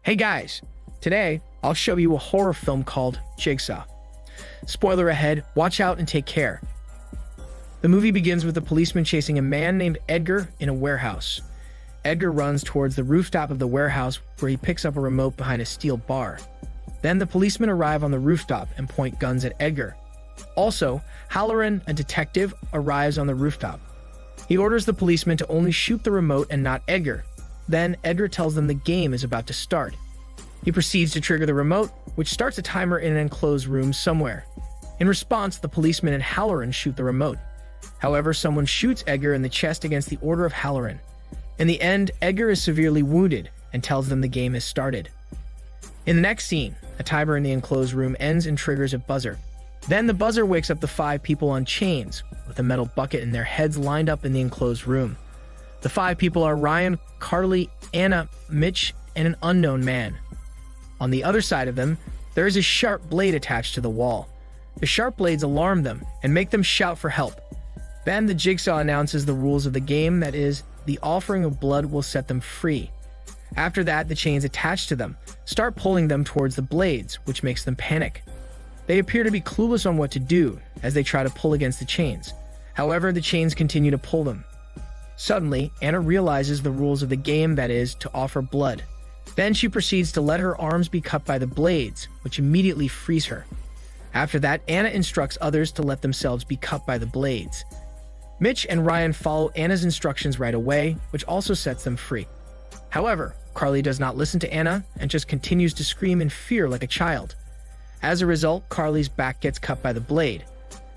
Hey guys, today I'll show you a horror film called Jigsaw. Spoiler ahead, watch out and take care. The movie begins with a policeman chasing a man named Edgar in a warehouse. Edgar runs towards the rooftop of the warehouse where he picks up a remote behind a steel bar. Then the policemen arrive on the rooftop and point guns at Edgar. Also, Halloran, a detective, arrives on the rooftop. He orders the policemen to only shoot the remote and not Edgar. Then Edgar tells them the game is about to start. He proceeds to trigger the remote, which starts a timer in an enclosed room somewhere. In response, the policemen and Halloran shoot the remote. However, someone shoots Edgar in the chest against the order of Halloran. In the end, Edgar is severely wounded and tells them the game has started. In the next scene, a timer in the enclosed room ends and triggers a buzzer. Then the buzzer wakes up the 5 people on chains, with a metal bucket and their heads lined up in the enclosed room. The 5 people are Ryan, Carly, Anna, Mitch, and an unknown man. On the other side of them, there is a sharp blade attached to the wall. The sharp blades alarm them and make them shout for help. Then the Jigsaw announces the rules of the game, that is, the offering of blood will set them free. After that, the chains attached to them start pulling them towards the blades, which makes them panic. They appear to be clueless on what to do as they try to pull against the chains. However, the chains continue to pull them. Suddenly, Anna realizes the rules of the game, that is, to offer blood. Then she proceeds to let her arms be cut by the blades, which immediately frees her. After that, Anna instructs others to let themselves be cut by the blades. Mitch and Ryan follow Anna's instructions right away, which also sets them free. However, Carly does not listen to Anna and just continues to scream in fear like a child. As a result, Carly's back gets cut by the blade.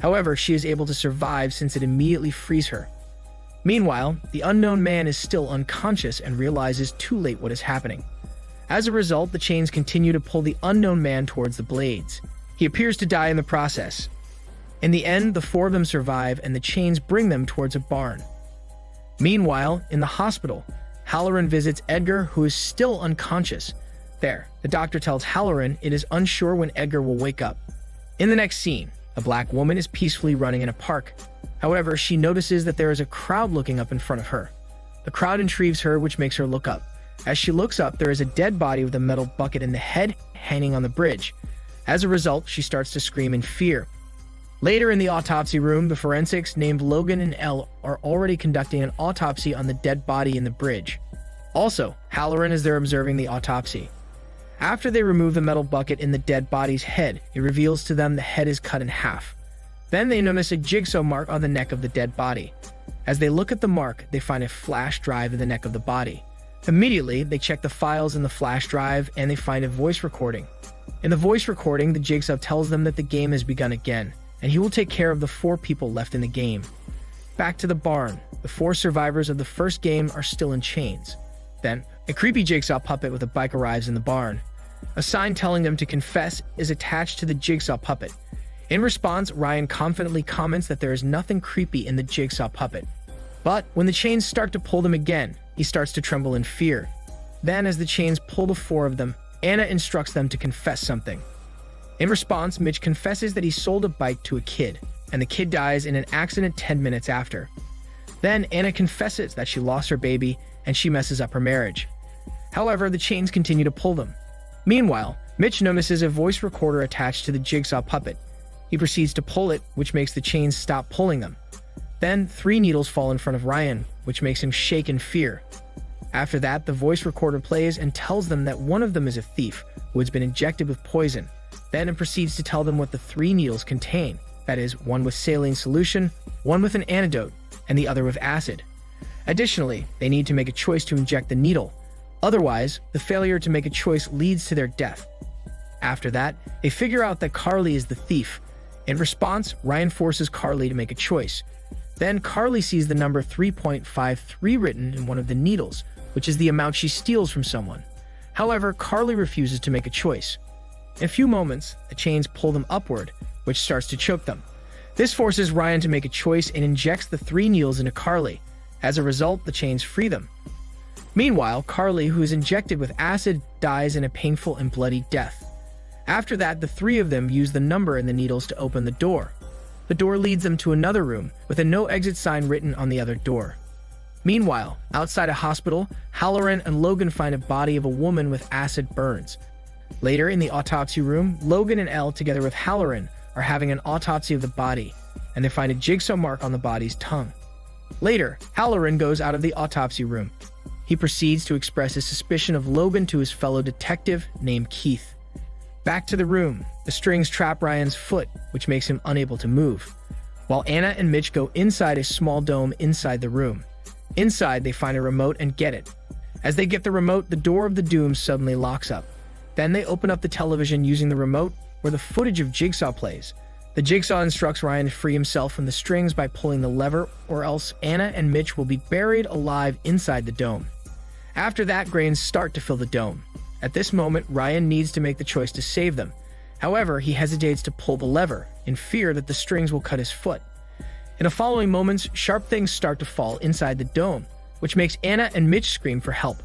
However, she is able to survive since it immediately frees her. Meanwhile, the unknown man is still unconscious and realizes too late what is happening. As a result, the chains continue to pull the unknown man towards the blades. He appears to die in the process. In the end, the 4 of them survive and the chains bring them towards a barn. Meanwhile, in the hospital, Halloran visits Edgar, who is still unconscious. There, the doctor tells Halloran it is unsure when Edgar will wake up. In the next scene, a black woman is peacefully running in a park. However, she notices that there is a crowd looking up in front of her. The crowd intrigues her, which makes her look up. As she looks up, there is a dead body with a metal bucket in the head hanging on the bridge. As a result, she starts to scream in fear. Later in the autopsy room, the forensics named Logan and Elle are already conducting an autopsy on the dead body in the bridge. Also, Halloran is there observing the autopsy. After they remove the metal bucket in the dead body's head, it reveals to them the head is cut in half. Then they notice a jigsaw mark on the neck of the dead body. As they look at the mark, they find a flash drive in the neck of the body. Immediately, they check the files in the flash drive and they find a voice recording. In the voice recording, the Jigsaw tells them that the game has begun again, and he will take care of the 4 people left in the game. Back to the barn, the 4 survivors of the first game are still in chains. Then, a creepy Jigsaw puppet with a bike arrives in the barn. A sign telling them to confess is attached to the Jigsaw puppet. In response, Ryan confidently comments that there is nothing creepy in the Jigsaw puppet. But when the chains start to pull them again, he starts to tremble in fear. Then, as the chains pull the 4 of them, Anna instructs them to confess something. In response, Mitch confesses that he sold a bike to a kid, and the kid dies in an accident 10 minutes after. Then Anna confesses that she lost her baby and she messes up her marriage. However, the chains continue to pull them. Meanwhile, Mitch notices a voice recorder attached to the Jigsaw puppet. He proceeds to pull it, which makes the chains stop pulling them. Then 3 needles fall in front of Ryan, which makes him shake in fear. After that, the voice recorder plays and tells them that one of them is a thief who has been injected with poison. Then it proceeds to tell them what the 3 needles contain, that is, one with saline solution, one with an antidote, and the other with acid. Additionally, they need to make a choice to inject the needle. Otherwise, the failure to make a choice leads to their death. After that, they figure out that Carly is the thief. In response, Ryan forces Carly to make a choice. Then Carly sees the number 3.53 written in one of the needles, which is the amount she steals from someone. However, Carly refuses to make a choice. In a few moments, the chains pull them upward, which starts to choke them. This forces Ryan to make a choice and injects the 3 needles into Carly. As a result, the chains free them. Meanwhile, Carly, who is injected with acid, dies in a painful and bloody death. After that, the 3 of them use the number in the needles to open the door. The door leads them to another room with a no exit sign written on the other door. Meanwhile, outside a hospital, Halloran and Logan find a body of a woman with acid burns. Later, in the autopsy room, Logan and Elle, together with Halloran, are having an autopsy of the body, and they find a jigsaw mark on the body's tongue. Later, Halloran goes out of the autopsy room. He proceeds to express his suspicion of Logan to his fellow detective named Keith. Back to the room, the strings trap Ryan's foot, which makes him unable to move, while Anna and Mitch go inside a small dome inside the room. Inside, they find a remote and get it. As they get the remote, the door of the doom suddenly locks up. Then they open up the television using the remote, where the footage of Jigsaw plays. The Jigsaw instructs Ryan to free himself from the strings by pulling the lever, or else Anna and Mitch will be buried alive inside the dome. After that, grains start to fill the dome. At this moment, Ryan needs to make the choice to save them. However, he hesitates to pull the lever, in fear that the strings will cut his foot. In the following moments, sharp things start to fall inside the dome, which makes Anna and Mitch scream for help.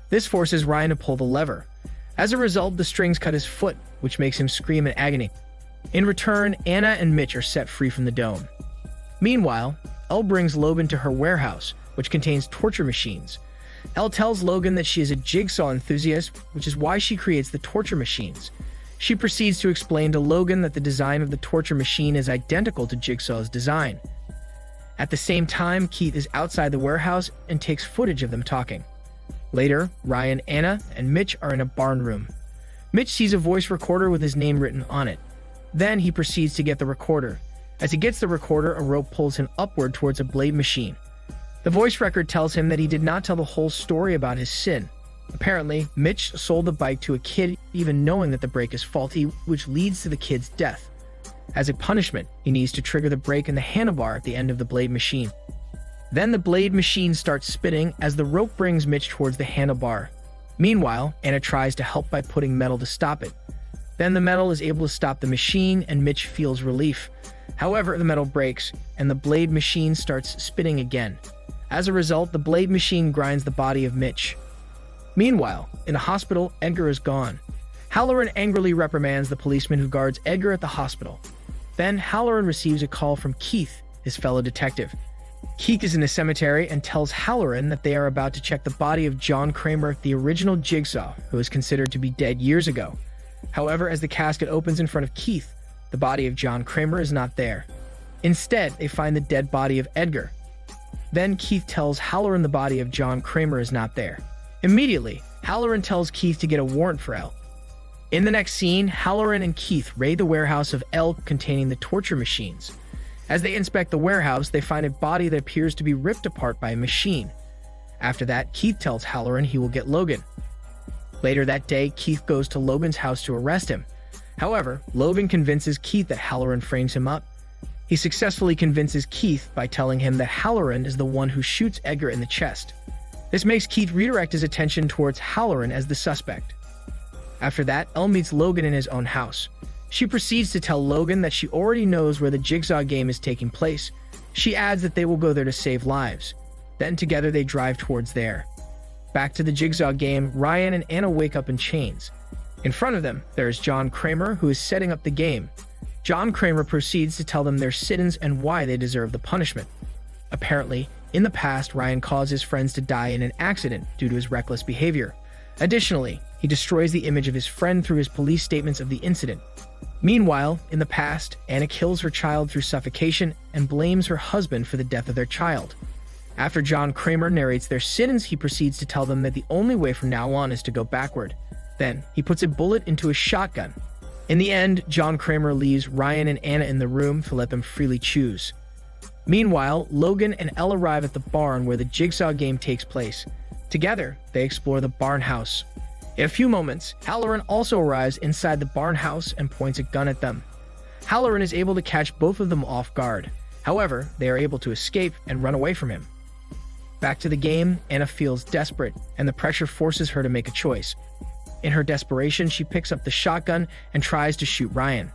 This forces Ryan to pull the lever. As a result, the strings cut his foot, which makes him scream in agony. In return, Anna and Mitch are set free from the dome. Meanwhile, Elle brings Logan to her warehouse, which contains torture machines. Elle tells Logan that she is a jigsaw enthusiast, which is why she creates the torture machines. She proceeds to explain to Logan that the design of the torture machine is identical to Jigsaw's design. At the same time, Keith is outside the warehouse and takes footage of them talking. Later, Ryan, Anna, and Mitch are in a barn room. Mitch sees a voice recorder with his name written on it. Then he proceeds to get the recorder. As he gets the recorder, a rope pulls him upward towards a blade machine. The voice record tells him that he did not tell the whole story about his sin. Apparently, Mitch sold the bike to a kid even knowing that the brake is faulty, which leads to the kid's death. As a punishment, he needs to trigger the brake and the handlebar at the end of the blade machine. Then the blade machine starts spinning as the rope brings Mitch towards the handlebar. Meanwhile, Anna tries to help by putting metal to stop it. Then the metal is able to stop the machine and Mitch feels relief. However, the metal breaks and the blade machine starts spinning again. As a result, the blade machine grinds the body of Mitch. Meanwhile, in a hospital, Edgar is gone. Halloran angrily reprimands the policeman who guards Edgar at the hospital. Then Halloran receives a call from Keith, his fellow detective. Keith is in a cemetery and tells Halloran that they are about to check the body of John Kramer, the original Jigsaw, who is considered to be dead years ago. However, as the casket opens in front of Keith, the body of John Kramer is not there. Instead, they find the dead body of Edgar. Then Keith tells Halloran the body of John Kramer is not there. Immediately, Halloran tells Keith to get a warrant for Elle. In the next scene, Halloran and Keith raid the warehouse of Elle containing the torture machines. As they inspect the warehouse, they find a body that appears to be ripped apart by a machine. After that, Keith tells Halloran he will get Logan. Later that day, Keith goes to Logan's house to arrest him. However, Logan convinces Keith that Halloran frames him up. He successfully convinces Keith by telling him that Halloran is the one who shoots Edgar in the chest. This makes Keith redirect his attention towards Halloran as the suspect. After that, Elle meets Logan in his own house. She proceeds to tell Logan that she already knows where the Jigsaw game is taking place. She adds that they will go there to save lives. Then together they drive towards there. Back to the Jigsaw game, Ryan and Anna wake up in chains. In front of them, there is John Kramer, who is setting up the game. John Kramer proceeds to tell them their sins and why they deserve the punishment. Apparently, in the past, Ryan caused his friends to die in an accident due to his reckless behavior. Additionally, he destroys the image of his friend through his police statements of the incident. Meanwhile, in the past, Anna kills her child through suffocation and blames her husband for the death of their child. After John Kramer narrates their sins, he proceeds to tell them that the only way from now on is to go backward. Then, he puts a bullet into a shotgun. In the end, John Kramer leaves Ryan and Anna in the room to let them freely choose. Meanwhile, Logan and Elle arrive at the barn where the Jigsaw game takes place. Together, they explore the barn house. In a few moments, Halloran also arrives inside the barn house and points a gun at them. Halloran is able to catch both of them off guard. However, they are able to escape and run away from him. Back to the game, Anna feels desperate, and the pressure forces her to make a choice. In her desperation, she picks up the shotgun and tries to shoot Ryan.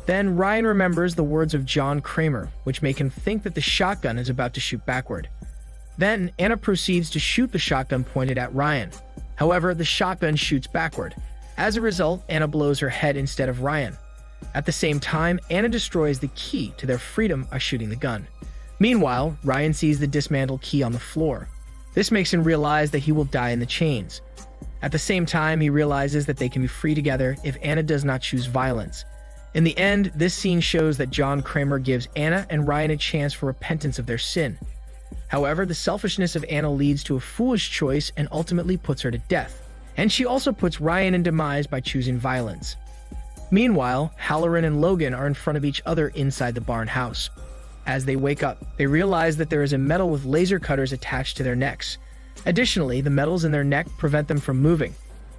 Then Ryan remembers the words of John Kramer, which make him think that the shotgun is about to shoot backward. Then Anna proceeds to shoot the shotgun pointed at Ryan. However, the shotgun shoots backward. As a result, Anna blows her head instead of Ryan. At the same time, Anna destroys the key to their freedom by shooting the gun. Meanwhile, Ryan sees the dismantled key on the floor. This makes him realize that he will die in the chains. At the same time, he realizes that they can be free together if Anna does not choose violence. In the end, this scene shows that John Kramer gives Anna and Ryan a chance for repentance of their sin. However, the selfishness of Anna leads to a foolish choice and ultimately puts her to death. And she also puts Ryan in demise by choosing violence. Meanwhile, Halloran and Logan are in front of each other inside the barn house. As they wake up, they realize that there is a metal with laser cutters attached to their necks. Additionally, the metals in their neck prevent them from moving.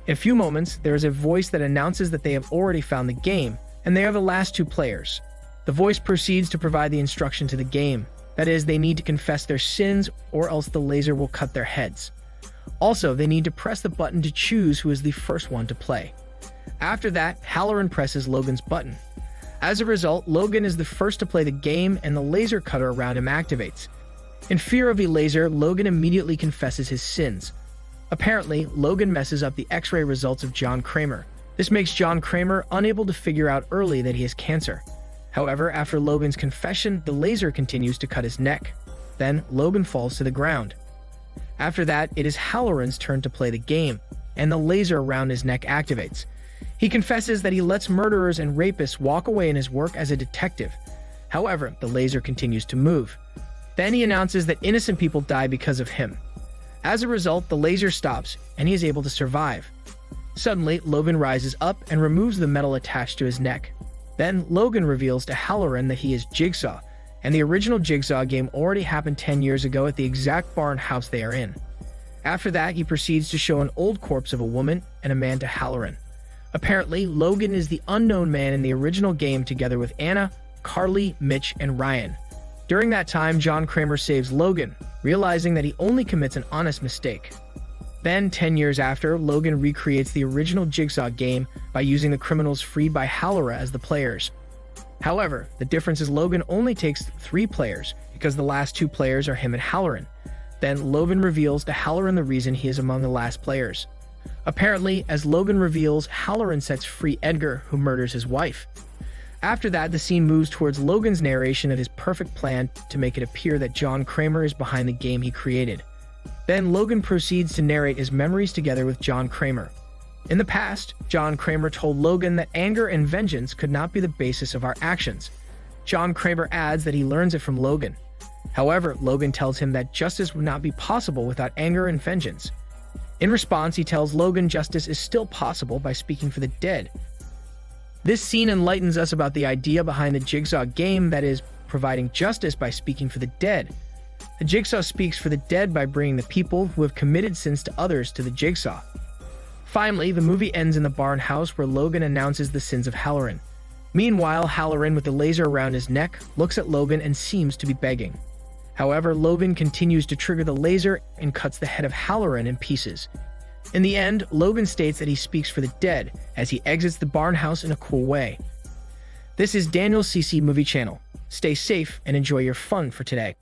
In a few moments, there is a voice that announces that they have already found the game, and they are the last two players. The voice proceeds to provide the instruction to the game. That is, they need to confess their sins or else the laser will cut their heads. Also, they need to press the button to choose who is the first one to play. After that, Halloran presses Logan's button. As a result, Logan is the first to play the game and the laser cutter around him activates. In fear of the laser, Logan immediately confesses his sins. Apparently, Logan messes up the X-ray results of John Kramer. This makes John Kramer unable to figure out early that he has cancer. However, after Logan's confession, the laser continues to cut his neck. Then, Logan falls to the ground. After that, it is Halloran's turn to play the game, and the laser around his neck activates. He confesses that he lets murderers and rapists walk away in his work as a detective. However, the laser continues to move. Then he announces that innocent people die because of him. As a result, the laser stops, and he is able to survive. Suddenly, Logan rises up and removes the metal attached to his neck. Then, Logan reveals to Halloran that he is Jigsaw, and the original Jigsaw game already happened 10 years ago at the exact barn house they are in. After that, he proceeds to show an old corpse of a woman and a man to Halloran. Apparently, Logan is the unknown man in the original game together with Anna, Carly, Mitch, and Ryan. During that time, John Kramer saves Logan, realizing that he only commits an honest mistake. Then, 10 years after, Logan recreates the original Jigsaw game by using the criminals freed by Halloran as the players. However, the difference is Logan only takes 3 players, because the last 2 players are him and Halloran. Then, Logan reveals to Halloran the reason he is among the last players. Apparently, as Logan reveals, Halloran sets free Edgar, who murders his wife. After that, the scene moves towards Logan's narration of his perfect plan to make it appear that John Kramer is behind the game he created. Then Logan proceeds to narrate his memories together with John Kramer. In the past, John Kramer told Logan that anger and vengeance could not be the basis of our actions. John Kramer adds that he learns it from Logan. However, Logan tells him that justice would not be possible without anger and vengeance. In response, he tells Logan justice is still possible by speaking for the dead. This scene enlightens us about the idea behind the Jigsaw game, that is, providing justice by speaking for the dead. The Jigsaw speaks for the dead by bringing the people who have committed sins to others to the Jigsaw. Finally, the movie ends in the barn house where Logan announces the sins of Halloran. Meanwhile, Halloran, with the laser around his neck, looks at Logan and seems to be begging. However, Logan continues to trigger the laser and cuts the head of Halloran in pieces. In the end, Logan states that he speaks for the dead as he exits the barn house in a cool way. This is Daniel's CC Movie Channel. Stay safe and enjoy your fun for today.